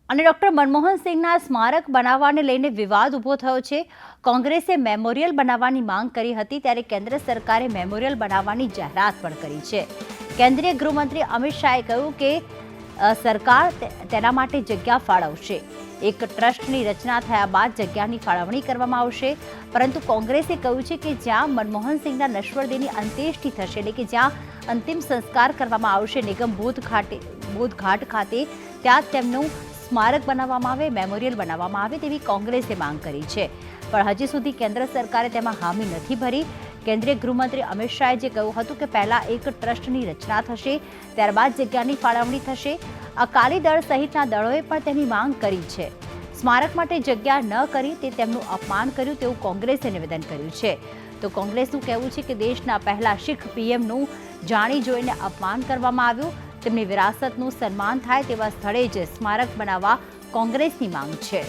અને ડોક્ટર મનમોહન સિંહના સ્મારક બનાવવાને લઈને વિવાદ ઊભો થયો છે। કોંગ્રેસે મેમોરિયલ બનાવવાની માંગ કરી હતી, ત્યારે કેન્દ્ર સરકારે મેમોરિયલ બનાવવાની જાહેરાત પણ કરી છે। કેન્દ્રીય ગૃહમંત્રી અમિત શાહે કહ્યું કે સરકાર તેના માટે જગ્યા ફાળવશે। એક ટ્રસ્ટની રચના થયા બાદ જગ્યાની ફાળવણી કરવામાં આવશે, પરંતુ કોંગ્રેસે કહ્યું છે કે જ્યાં મનમોહન સિંહના નશ્વર દેહની અંત્યેષ્ટિ થશે, એટલે કે જ્યાં અંતિમ સંસ્કાર કરવામાં આવશે નિગમ બોધ ઘાટ ખાતે, ત્યાં તેમનું સ્મારક બનાવવામાં આવે, મેમોરિયલ બનાવવામાં આવે તેવી કોંગ્રેસે માંગ કરી છે। પણ હજી સુધી કેન્દ્ર સરકારે તેમાં હામી નથી ભરી। કેન્દ્રીય ગૃહમંત્રી અમિત શાહે જે કહ્યું હતું કે પહેલા એક ટ્રસ્ટની રચના થશે, ત્યારબાદ જગ્યાની ફાળવણી થશે। અકાલી દળ સહિતના દળોએ પણ તેની માંગ કરી છે। સ્મારક માટે જગ્યા ન કરી તે તેમનું અપમાન કર્યું તેવું કોંગ્રેસે નિવેદન કર્યું છે। તો કોંગ્રેસનું કહેવું છે કે દેશના પહેલા શીખ પીએમનું જાણી જોઈને અપમાન કરવામાં આવ્યું। તેમની વિરાસતનું સન્માન થાય તેવા સ્થળે જ સ્મારક બનાવવા કોંગ્રેસની માંગ છે।